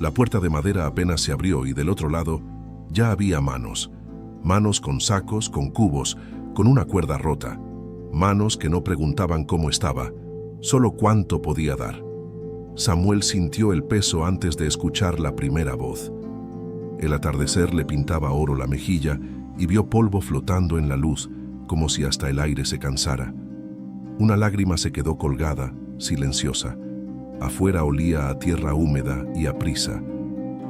La puerta de madera apenas se abrió y del otro lado ya había manos. Manos con sacos, con cubos, con una cuerda rota. Manos que no preguntaban cómo estaba, solo cuánto podía dar. Samuel sintió el peso antes de escuchar la primera voz. El atardecer le pintaba oro la mejilla y vio polvo flotando en la luz, como si hasta el aire se cansara. Una lágrima se quedó colgada, silenciosa. Afuera olía a tierra húmeda y a prisa.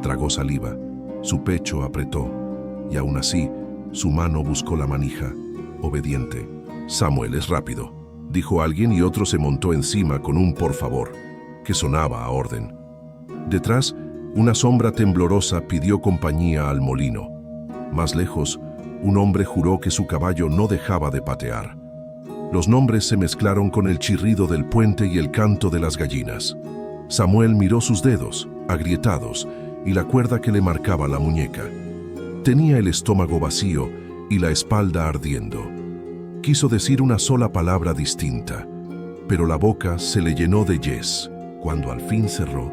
Tragó saliva, su pecho apretó, y aún así, su mano buscó la manija, obediente. «Samuel, es rápido», dijo alguien y otro se montó encima con un «por favor», que sonaba a orden. Detrás, una sombra temblorosa pidió compañía al molino. Más lejos, un hombre juró que su caballo no dejaba de patear. Los nombres se mezclaron con el chirrido del puente y el canto de las gallinas. Samuel miró sus dedos, agrietados, y la cuerda que le marcaba la muñeca. Tenía el estómago vacío y la espalda ardiendo. Quiso decir una sola palabra distinta, pero la boca se le llenó de yes. Cuando al fin cerró,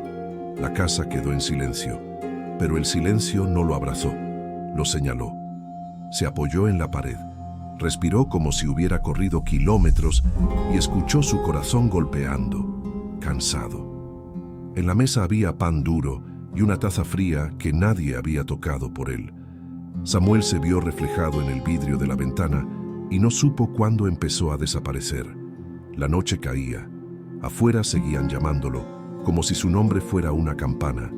la casa quedó en silencio, pero el silencio no lo abrazó, lo señaló. Se apoyó en la pared, respiró como si hubiera corrido kilómetros y escuchó su corazón golpeando, cansado. En la mesa había pan duro y una taza fría que nadie había tocado por él. Samuel se vio reflejado en el vidrio de la ventana y no supo cuándo empezó a desaparecer. La noche caía. Afuera seguían llamándolo, como si su nombre fuera una campana.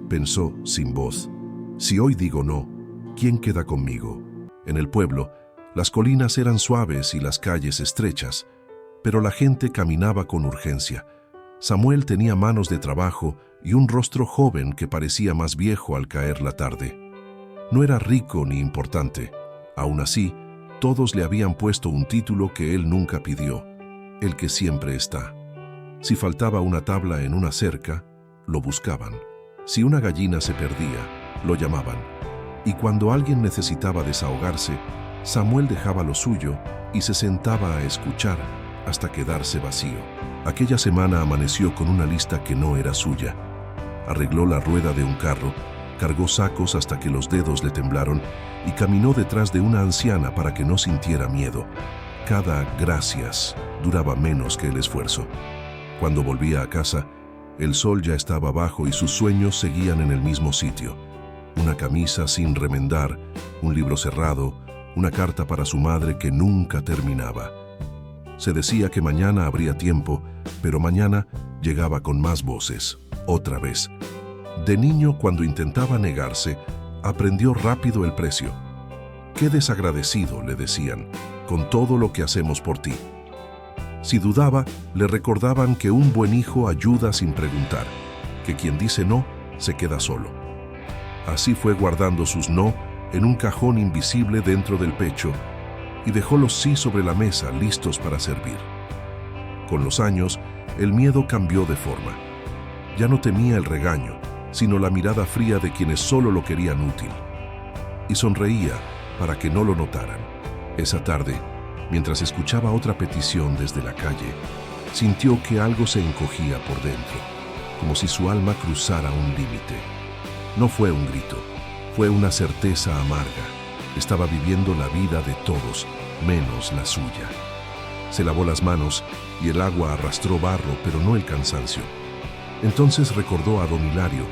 Pensó, sin voz, si hoy digo no, ¿quién queda conmigo? En el pueblo, las colinas eran suaves y las calles estrechas, pero la gente caminaba con urgencia. Samuel tenía manos de trabajo y un rostro joven que parecía más viejo al caer la tarde. No era rico ni importante. Aún así, todos le habían puesto un título que él nunca pidió, el que siempre está. Si faltaba una tabla en una cerca, lo buscaban. Si una gallina se perdía, lo llamaban. Y cuando alguien necesitaba desahogarse, Samuel dejaba lo suyo y se sentaba a escuchar hasta quedarse vacío. Aquella semana amaneció con una lista que no era suya. Arregló la rueda de un carro, cargó sacos hasta que los dedos le temblaron y caminó detrás de una anciana para que no sintiera miedo. Cada gracias duraba menos que el esfuerzo. Cuando volvía a casa, el sol ya estaba bajo y sus sueños seguían en el mismo sitio. Una camisa sin remendar, un libro cerrado, una carta para su madre que nunca terminaba. Se decía que mañana habría tiempo, pero mañana llegaba con más voces, otra vez. De niño, cuando intentaba negarse, aprendió rápido el precio. «Qué desagradecido», le decían, «con todo lo que hacemos por ti». Si dudaba, le recordaban que un buen hijo ayuda sin preguntar, que quien dice no, se queda solo. Así fue guardando sus no en un cajón invisible dentro del pecho y dejó los sí sobre la mesa listos para servir. Con los años, el miedo cambió de forma. Ya no temía el regaño, sino la mirada fría de quienes solo lo querían útil. Y sonreía para que no lo notaran. Esa tarde, mientras escuchaba otra petición desde la calle, sintió que algo se encogía por dentro, como si su alma cruzara un límite. No fue un grito, fue una certeza amarga. Estaba viviendo la vida de todos, menos la suya. Se lavó las manos y el agua arrastró barro, pero no el cansancio. Entonces recordó a don Hilario,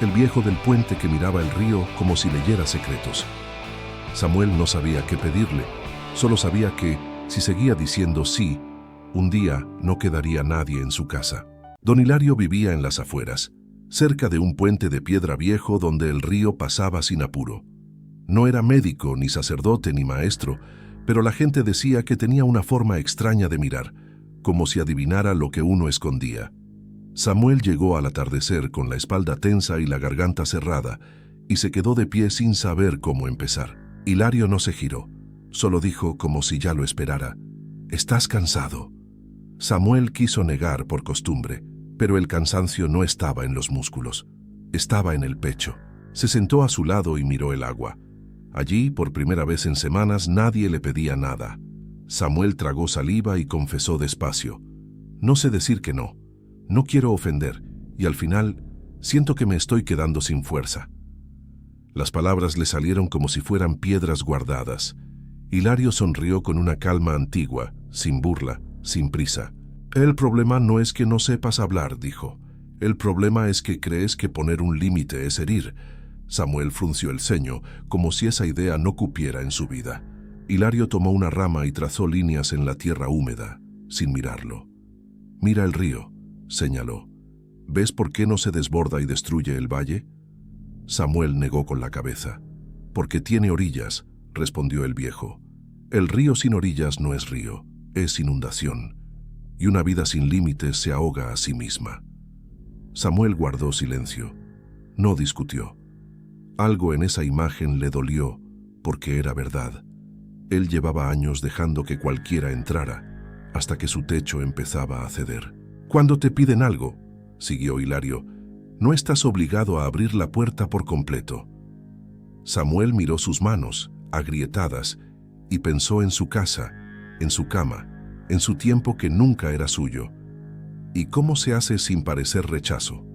el viejo del puente que miraba el río como si leyera secretos. Samuel no sabía qué pedirle, solo sabía que, si seguía diciendo sí, un día no quedaría nadie en su casa. Don Hilario vivía en las afueras, cerca de un puente de piedra viejo donde el río pasaba sin apuro. No era médico, ni sacerdote, ni maestro, pero la gente decía que tenía una forma extraña de mirar, como si adivinara lo que uno escondía. Samuel llegó al atardecer con la espalda tensa y la garganta cerrada, y se quedó de pie sin saber cómo empezar. Hilario no se giró, solo dijo como si ya lo esperara: «¿Estás cansado?». Samuel quiso negar por costumbre, pero el cansancio no estaba en los músculos, estaba en el pecho. Se sentó a su lado y miró el agua. Allí, por primera vez en semanas, nadie le pedía nada. Samuel tragó saliva y confesó despacio: «No sé decir que no. No quiero ofender». Y al final, Siento que me estoy quedando sin fuerza. Las palabras le salieron como si fueran piedras guardadas. Hilario sonrió con una calma antigua, sin burla, sin prisa. El problema no es que no sepas hablar, dijo. El problema es que crees que poner un límite es herir. Samuel frunció el ceño, como si esa idea no cupiera en su vida. Hilario tomó una rama y trazó líneas en la tierra húmeda, sin mirarlo. Mira el río, señaló. ¿Ves por qué no se desborda y destruye el valle? Samuel negó con la cabeza. Porque tiene orillas, respondió el viejo. El río sin orillas no es río, es inundación. Y una vida sin límites se ahoga a sí misma. Samuel guardó silencio. No discutió. Algo en esa imagen le dolió, porque era verdad. Él llevaba años dejando que cualquiera entrara, hasta que su techo empezaba a ceder. Cuando te piden algo, siguió Hilario, no estás obligado a abrir la puerta por completo. Samuel miró sus manos, agrietadas, y pensó en su casa, en su cama, en su tiempo que nunca era suyo. ¿Y cómo se hace sin parecer rechazo?,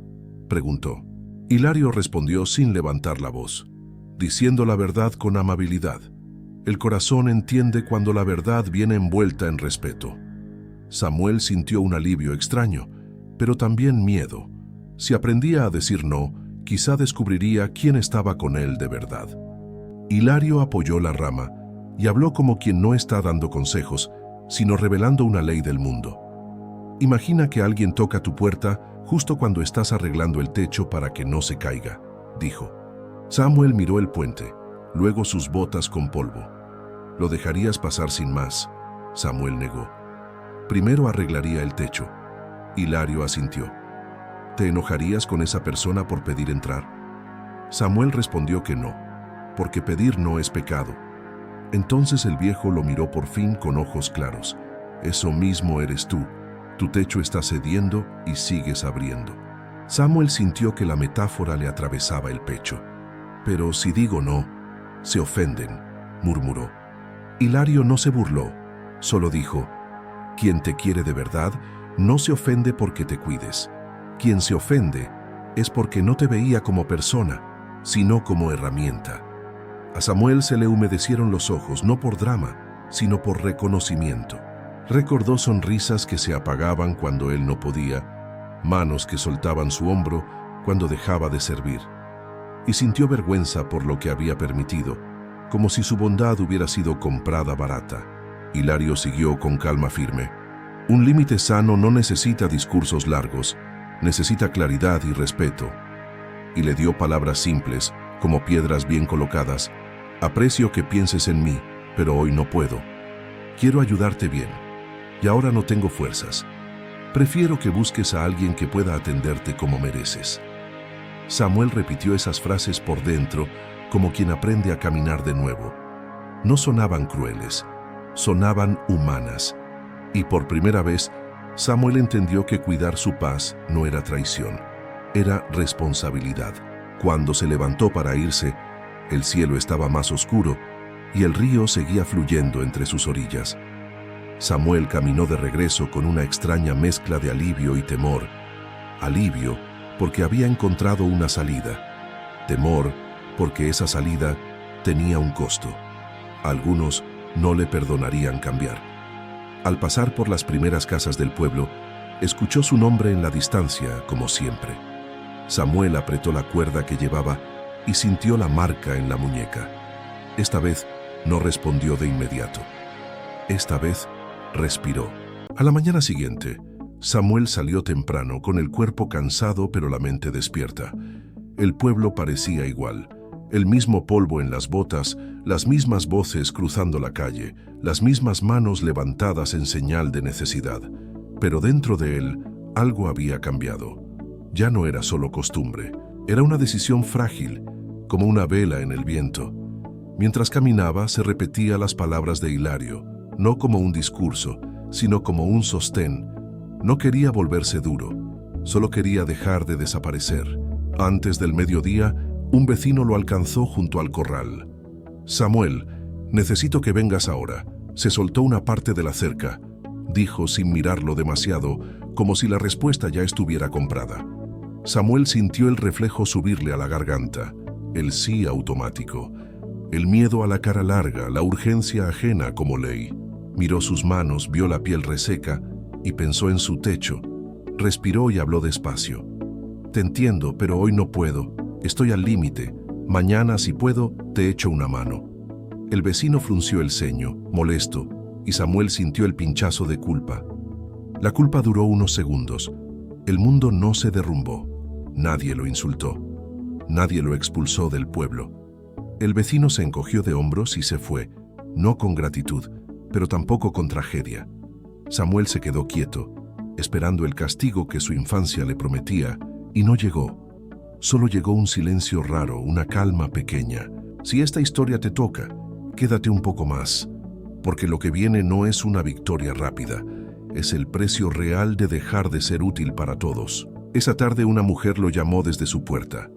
preguntó. Hilario respondió sin levantar la voz, diciendo la verdad con amabilidad. El corazón entiende cuando la verdad viene envuelta en respeto. Samuel sintió un alivio extraño, pero también miedo. Si aprendía a decir no, quizá descubriría quién estaba con él de verdad. Hilario apoyó la rama y habló como quien no está dando consejos, sino revelando una ley del mundo. Imagina que alguien toca tu puerta justo cuando estás arreglando el techo para que no se caiga, dijo. Samuel miró el puente, luego sus botas con polvo. ¿Lo dejarías pasar sin más?, Samuel negó. Primero arreglaría el techo. Hilario asintió. ¿Te enojarías con esa persona por pedir entrar? Samuel respondió que no, porque pedir no es pecado. Entonces el viejo lo miró por fin con ojos claros. Eso mismo eres tú. Tu techo está cediendo y sigues abriendo. Samuel sintió que la metáfora le atravesaba el pecho. Pero si digo no, se ofenden, murmuró. Hilario no se burló, solo dijo, quien te quiere de verdad no se ofende porque te cuides. Quien se ofende es porque no te veía como persona, sino como herramienta. A Samuel se le humedecieron los ojos, no por drama, sino por reconocimiento. Recordó sonrisas que se apagaban cuando él no podía, manos que soltaban su hombro cuando dejaba de servir. Y sintió vergüenza por lo que había permitido, como si su bondad hubiera sido comprada barata. Hilario siguió con calma firme. Un límite sano no necesita discursos largos, necesita claridad y respeto. Y le dio palabras simples, como piedras bien colocadas. Aprecio que pienses en mí, pero hoy no puedo. Quiero ayudarte bien, y ahora no tengo fuerzas. Prefiero que busques a alguien que pueda atenderte como mereces. Samuel repitió esas frases por dentro, como quien aprende a caminar de nuevo. No sonaban crueles, sonaban humanas. Y por primera vez, Samuel entendió que cuidar su paz no era traición, era responsabilidad. Cuando se levantó para irse, el cielo estaba más oscuro y el río seguía fluyendo entre sus orillas. Samuel caminó de regreso con una extraña mezcla de alivio y temor. Alivio porque había encontrado una salida. Temor porque esa salida tenía un costo. Algunos no le perdonarían cambiar. Al pasar por las primeras casas del pueblo, escuchó su nombre en la distancia, como siempre. Samuel apretó la cuerda que llevaba y sintió la marca en la muñeca. Esta vez no respondió de inmediato. Esta vez respiró. A la mañana siguiente, Samuel salió temprano, con el cuerpo cansado pero la mente despierta. El pueblo parecía igual. El mismo polvo en las botas, las mismas voces cruzando la calle, las mismas manos levantadas en señal de necesidad. Pero dentro de él, algo había cambiado. Ya no era solo costumbre, era una decisión frágil, como una vela en el viento. Mientras caminaba, se repetía las palabras de Hilario, no como un discurso, sino como un sostén. No quería volverse duro, solo quería dejar de desaparecer. Antes del mediodía, un vecino lo alcanzó junto al corral. «Samuel, necesito que vengas ahora». Se soltó una parte de la cerca, dijo sin mirarlo demasiado, como si la respuesta ya estuviera comprada. Samuel sintió el reflejo subirle a la garganta, el sí automático, el miedo a la cara larga, la urgencia ajena como ley. Miró sus manos, vio la piel reseca y pensó en su techo. Respiró y habló despacio. Te entiendo, pero hoy no puedo. Estoy al límite. Mañana, si puedo, te echo una mano. El vecino frunció el ceño, molesto, y Samuel sintió el pinchazo de culpa. La culpa duró unos segundos. El mundo no se derrumbó. Nadie lo insultó. Nadie lo expulsó del pueblo. El vecino se encogió de hombros y se fue, no con gratitud, pero tampoco con tragedia. Samuel se quedó quieto, esperando el castigo que su infancia le prometía, y no llegó. Solo llegó un silencio raro, una calma pequeña. Si esta historia te toca, quédate un poco más, porque lo que viene no es una victoria rápida, es el precio real de dejar de ser útil para todos. Esa tarde una mujer lo llamó desde su puerta.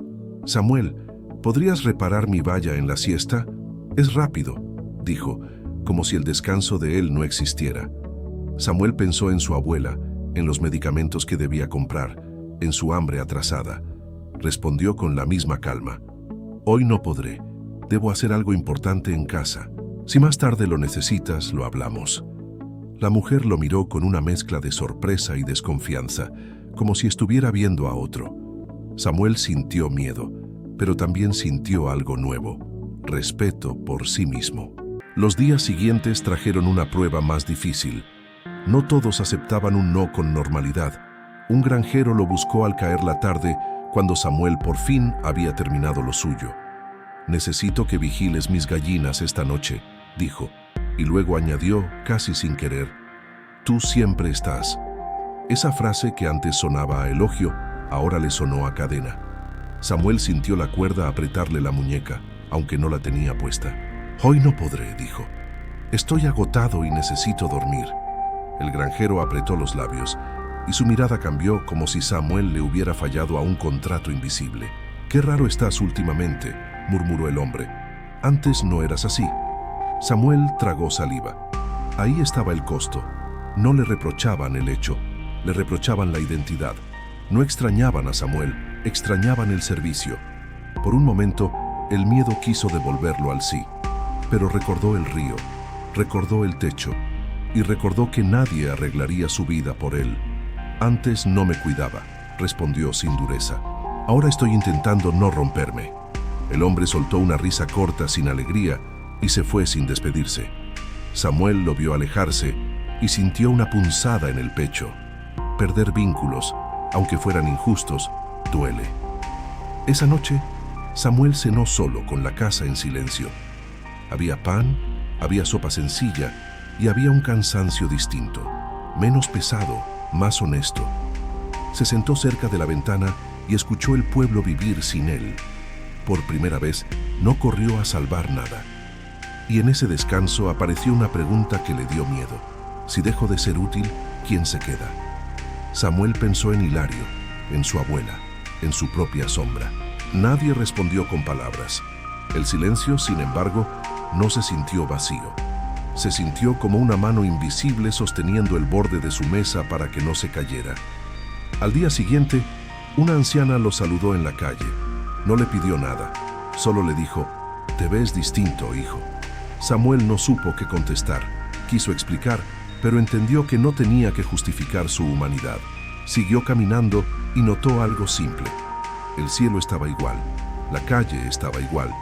Samuel, ¿podrías reparar mi valla en la siesta? Es rápido, dijo, como si el descanso de él no existiera. Samuel pensó en su abuela, en los medicamentos que debía comprar, en su hambre atrasada. Respondió con la misma calma. Hoy no podré. Debo hacer algo importante en casa. Si más tarde lo necesitas, lo hablamos. La mujer lo miró con una mezcla de sorpresa y desconfianza, como si estuviera viendo a otro. Samuel sintió miedo, pero también sintió algo nuevo, respeto por sí mismo. Los días siguientes trajeron una prueba más difícil. No todos aceptaban un no con normalidad. Un granjero lo buscó al caer la tarde, cuando Samuel por fin había terminado lo suyo. «Necesito que vigiles mis gallinas esta noche», dijo, y luego añadió, casi sin querer, «Tú siempre estás». Esa frase que antes sonaba a elogio, ahora le sonó a cadena. Samuel sintió la cuerda apretarle la muñeca, aunque no la tenía puesta. «Hoy no podré», dijo. «Estoy agotado y necesito dormir». El granjero apretó los labios, y su mirada cambió como si Samuel le hubiera fallado a un contrato invisible. «Qué raro estás últimamente», murmuró el hombre. «Antes no eras así». Samuel tragó saliva. Ahí estaba el costo. No le reprochaban el hecho, le reprochaban la identidad. No extrañaban a Samuel, extrañaban el servicio. Por un momento, el miedo quiso devolverlo al sí. Pero recordó el río, recordó el techo, y recordó que nadie arreglaría su vida por él. «Antes no me cuidaba», respondió sin dureza. «Ahora estoy intentando no romperme». El hombre soltó una risa corta sin alegría y se fue sin despedirse. Samuel lo vio alejarse y sintió una punzada en el pecho. Perder vínculos, aunque fueran injustos, duele. Esa noche, Samuel cenó solo con la casa en silencio. Había pan, había sopa sencilla y había un cansancio distinto, menos pesado, más honesto. Se sentó cerca de la ventana y escuchó el pueblo vivir sin él. Por primera vez, no corrió a salvar nada. Y en ese descanso apareció una pregunta que le dio miedo. Si dejo de ser útil, ¿quién se queda? Samuel pensó en Hilario, en su abuela, en su propia sombra. Nadie respondió con palabras. El silencio, sin embargo, no se sintió vacío. Se sintió como una mano invisible sosteniendo el borde de su mesa para que no se cayera. Al día siguiente, una anciana lo saludó en la calle. No le pidió nada, solo le dijo, «Te ves distinto, hijo». Samuel no supo qué contestar. Quiso explicar, pero entendió que no tenía que justificar su humanidad. Siguió caminando y notó algo simple. El cielo estaba igual, la calle estaba igual,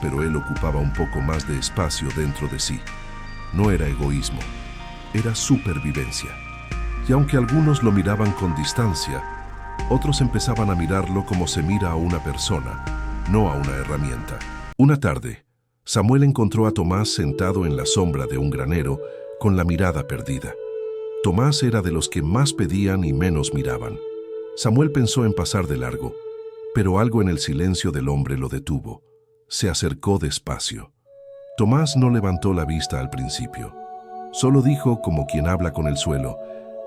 pero él ocupaba un poco más de espacio dentro de sí. No era egoísmo, era supervivencia. Y aunque algunos lo miraban con distancia, otros empezaban a mirarlo como se mira a una persona, no a una herramienta. Una tarde, Samuel encontró a Tomás sentado en la sombra de un granero, con la mirada perdida. Tomás era de los que más pedían y menos miraban. Samuel pensó en pasar de largo, pero algo en el silencio del hombre lo detuvo. Se acercó despacio. Tomás no levantó la vista al principio. Solo dijo, como quien habla con el suelo,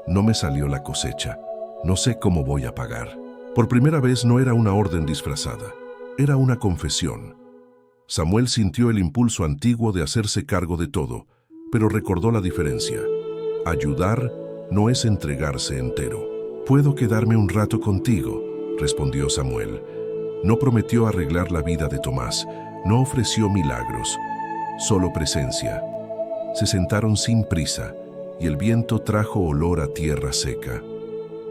«No me salió la cosecha. No sé cómo voy a pagar». Por primera vez no era una orden disfrazada, era una confesión. Samuel sintió el impulso antiguo de hacerse cargo de todo, pero recordó la diferencia. Ayudar no es entregarse entero. «Puedo quedarme un rato contigo», respondió Samuel. No prometió arreglar la vida de Tomás, no ofreció milagros, solo presencia. Se sentaron sin prisa, y el viento trajo olor a tierra seca.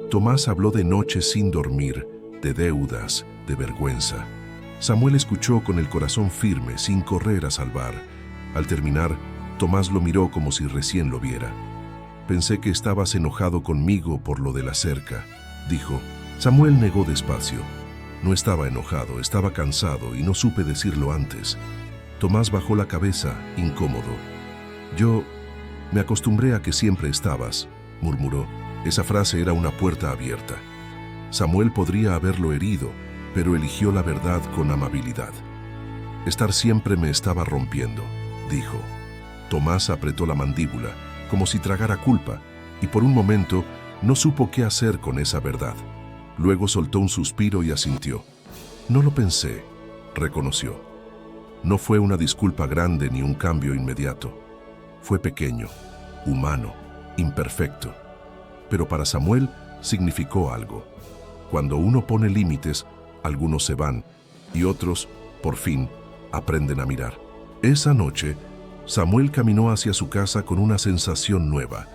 Tomás habló de noches sin dormir, de deudas, de vergüenza. Samuel escuchó con el corazón firme, sin correr a salvar. Al terminar, Tomás lo miró como si recién lo viera. «Pensé que estabas enojado conmigo por lo de la cerca», dijo. Samuel negó despacio. No estaba enojado, estaba cansado y no supe decirlo antes. Tomás bajó la cabeza, incómodo. «Yo me acostumbré a que siempre estabas», murmuró. Esa frase era una puerta abierta. Samuel podría haberlo herido, pero eligió la verdad con amabilidad. «Estar siempre me estaba rompiendo», dijo. Tomás apretó la mandíbula, como si tragara culpa, y por un momento no supo qué hacer con esa verdad. Luego soltó un suspiro y asintió. «No lo pensé», reconoció. No fue una disculpa grande ni un cambio inmediato. Fue pequeño, humano, imperfecto. Pero para Samuel significó algo. Cuando uno pone límites, algunos se van y otros, por fin, aprenden a mirar. Esa noche, Samuel caminó hacia su casa con una sensación nueva,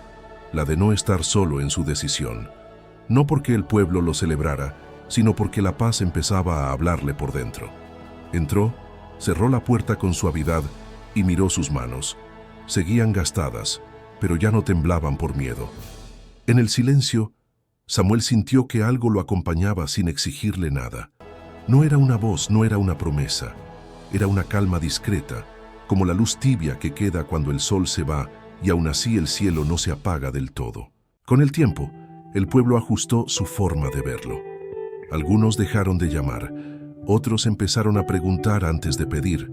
la de no estar solo en su decisión. No porque el pueblo lo celebrara, sino porque la paz empezaba a hablarle por dentro. Entró, cerró la puerta con suavidad y miró sus manos. Seguían gastadas, pero ya no temblaban por miedo. En el silencio, Samuel sintió que algo lo acompañaba sin exigirle nada. No era una voz, no era una promesa. Era una calma discreta, como la luz tibia que queda cuando el sol se va y aún así el cielo no se apaga del todo. Con el tiempo, el pueblo ajustó su forma de verlo. Algunos dejaron de llamar, otros empezaron a preguntar antes de pedir,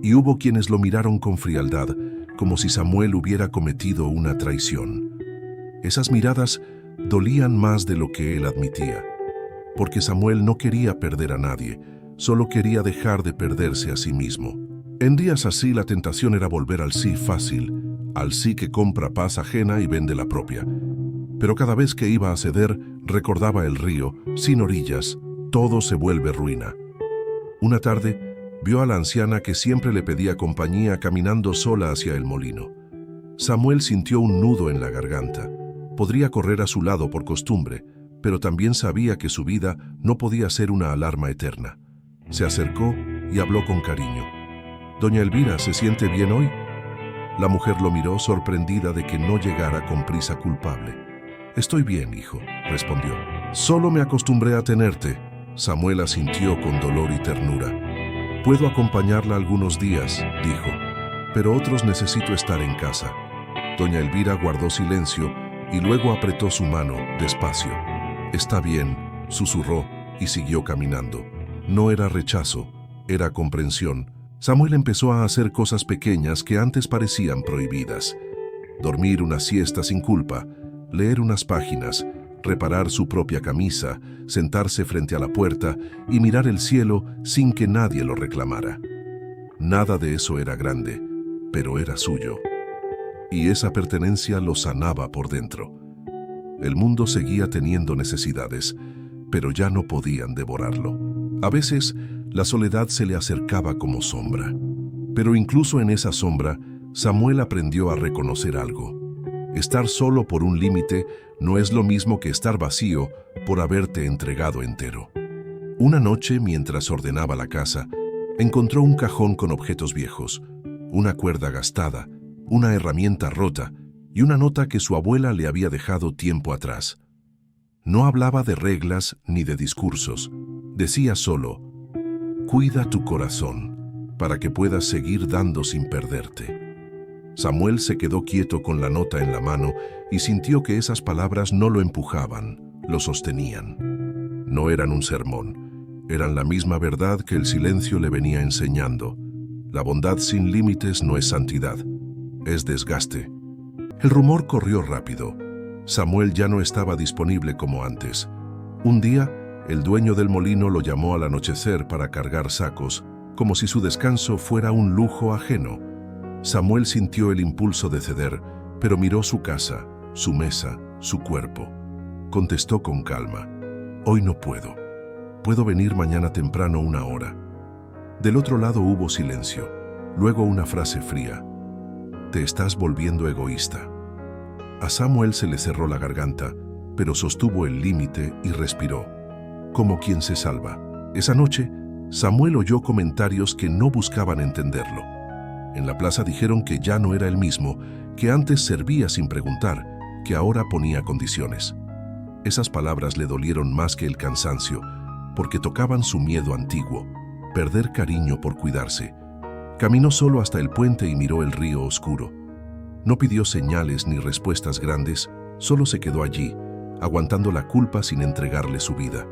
y hubo quienes lo miraron con frialdad, como si Samuel hubiera cometido una traición. Esas miradas dolían más de lo que él admitía, porque Samuel no quería perder a nadie, solo quería dejar de perderse a sí mismo. En días así la tentación era volver al sí fácil, al sí que compra paz ajena y vende la propia. Pero cada vez que iba a ceder, recordaba el río, sin orillas, todo se vuelve ruina. Una tarde, vio a la anciana que siempre le pedía compañía caminando sola hacia el molino. Samuel sintió un nudo en la garganta. Podría correr a su lado por costumbre, pero también sabía que su vida no podía ser una alarma eterna. Se acercó y habló con cariño. «Doña Elvira, ¿se siente bien hoy?». La mujer lo miró sorprendida de que no llegara con prisa culpable. «Estoy bien, hijo», respondió. «Solo me acostumbré a tenerte». Samuel asintió con dolor y ternura. «Puedo acompañarla algunos días», dijo, «pero otros necesito estar en casa». Doña Elvira guardó silencio y luego apretó su mano, despacio. «Está bien», susurró y siguió caminando. No era rechazo, era comprensión. Samuel empezó a hacer cosas pequeñas que antes parecían prohibidas. Dormir una siesta sin culpa, leer unas páginas, reparar su propia camisa, sentarse frente a la puerta y mirar el cielo sin que nadie lo reclamara. Nada de eso era grande, pero era suyo. Y esa pertenencia lo sanaba por dentro. El mundo seguía teniendo necesidades, pero ya no podían devorarlo. A veces, la soledad se le acercaba como sombra. Pero incluso en esa sombra, Samuel aprendió a reconocer algo. Estar solo por un límite no es lo mismo que estar vacío por haberte entregado entero. Una noche, mientras ordenaba la casa, encontró un cajón con objetos viejos, una cuerda gastada, una herramienta rota y una nota que su abuela le había dejado tiempo atrás. No hablaba de reglas ni de discursos. Decía solo: «Cuida tu corazón para que puedas seguir dando sin perderte». Samuel se quedó quieto con la nota en la mano y sintió que esas palabras no lo empujaban, lo sostenían. No eran un sermón, eran la misma verdad que el silencio le venía enseñando. La bondad sin límites no es santidad, es desgaste. El rumor corrió rápido. Samuel ya no estaba disponible como antes. Un día, el dueño del molino lo llamó al anochecer para cargar sacos, como si su descanso fuera un lujo ajeno. Samuel sintió el impulso de ceder, pero miró su casa, su mesa, su cuerpo. Contestó con calma: «Hoy no puedo». Puedo venir mañana temprano 1 hora. Del otro lado hubo silencio, luego una frase fría. Te estás volviendo egoísta. A Samuel se le cerró la garganta, pero sostuvo el límite y respiró, como quien se salva. Esa noche, Samuel oyó comentarios que no buscaban entenderlo. En la plaza dijeron que ya no era el mismo, que antes servía sin preguntar, que ahora ponía condiciones. Esas palabras le dolieron más que el cansancio, porque tocaban su miedo antiguo, perder cariño por cuidarse. Caminó solo hasta el puente y miró el río oscuro. No pidió señales ni respuestas grandes, solo se quedó allí, aguantando la culpa sin entregarle su vida.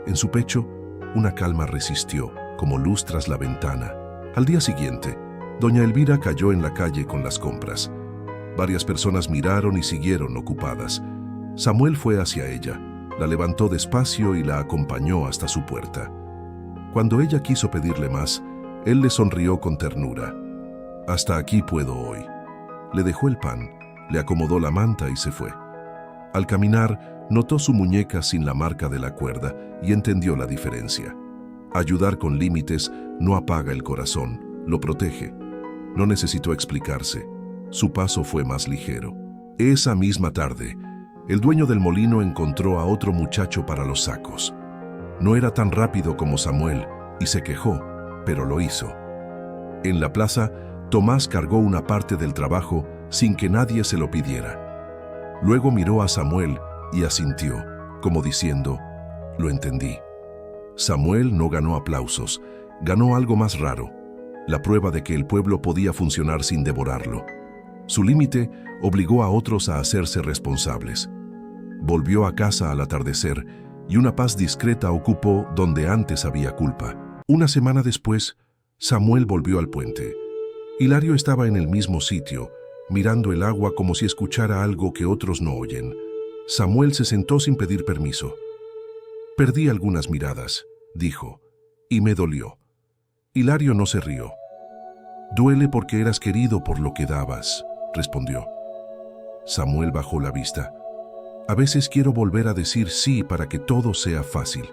En su pecho, una calma resistió, como luz tras la ventana. Al día siguiente, doña Elvira cayó en la calle con las compras. Varias personas miraron y siguieron ocupadas. Samuel fue hacia ella, la levantó despacio y la acompañó hasta su puerta. Cuando ella quiso pedirle más, él le sonrió con ternura. Hasta aquí puedo hoy. Le dejó el pan, le acomodó la manta y se fue. Al caminar, notó su muñeca sin la marca de la cuerda y entendió la diferencia. Ayudar con límites no apaga el corazón, lo protege. No necesitó explicarse. Su paso fue más ligero. Esa misma tarde, el dueño del molino encontró a otro muchacho para los sacos. No era tan rápido como Samuel y se quejó, pero lo hizo. En la plaza, Tomás cargó una parte del trabajo sin que nadie se lo pidiera. Luego miró a Samuel y asintió, como diciendo, lo entendí. Samuel no ganó aplausos, ganó algo más raro, la prueba de que el pueblo podía funcionar sin devorarlo. Su límite obligó a otros a hacerse responsables. Volvió a casa al atardecer y una paz discreta ocupó donde antes había culpa. Una semana después, Samuel volvió al puente. Hilario estaba en el mismo sitio, mirando el agua como si escuchara algo que otros no oyen. Samuel se sentó sin pedir permiso. Perdí algunas miradas, dijo, y me dolió. Hilario no se rió. Duele porque eras querido por lo que dabas, respondió. Samuel bajó la vista. A veces quiero volver a decir sí para que todo sea fácil.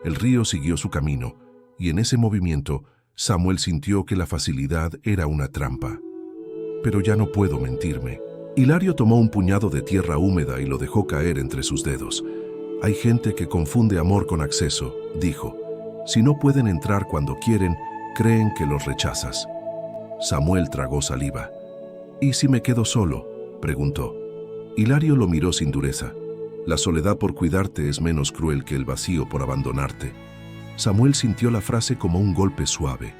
El río siguió su camino, y en ese movimiento, Samuel sintió que la facilidad era una trampa. Pero ya no puedo mentirme. Hilario tomó un puñado de tierra húmeda y lo dejó caer entre sus dedos. Hay gente que confunde amor con acceso, dijo. Si no pueden entrar cuando quieren, creen que los rechazas. Samuel tragó saliva. ¿Y si me quedo solo?, preguntó. Hilario lo miró sin dureza. La soledad por cuidarte es menos cruel que el vacío por abandonarte. Samuel sintió la frase como un golpe suave.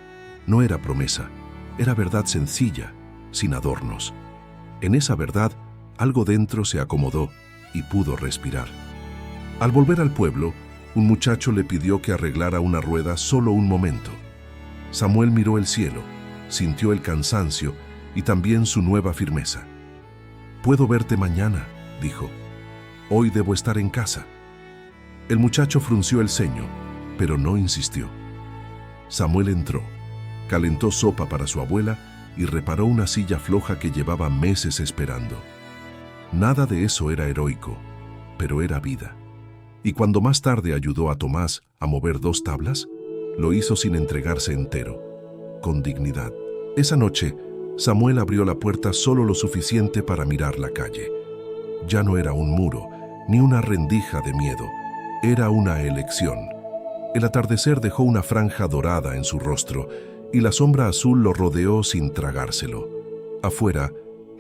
No era promesa, era verdad sencilla, sin adornos. En esa verdad, algo dentro se acomodó y pudo respirar. Al volver al pueblo, un muchacho le pidió que arreglara una rueda solo un momento. Samuel miró el cielo, sintió el cansancio y también su nueva firmeza. «Puedo verte mañana», dijo. «Hoy debo estar en casa». El muchacho frunció el ceño, pero no insistió. Samuel entró, calentó sopa para su abuela y reparó una silla floja que llevaba meses esperando. Nada de eso era heroico, pero era vida. Y cuando más tarde ayudó a Tomás a mover 2 tablas, lo hizo sin entregarse entero, con dignidad. Esa noche, Samuel abrió la puerta solo lo suficiente para mirar la calle. Ya no era un muro, ni una rendija de miedo, era una elección. El atardecer dejó una franja dorada en su rostro y la sombra azul lo rodeó sin tragárselo. Afuera,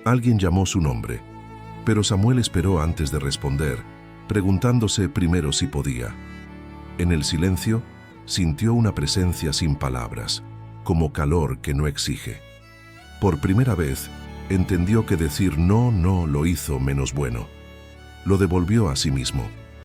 alguien llamó su nombre, pero Samuel esperó antes de responder, preguntándose primero si podía. En el silencio, sintió una presencia sin palabras, como calor que no exige. Por primera vez, entendió que decir no lo hizo menos bueno. Lo devolvió a sí mismo.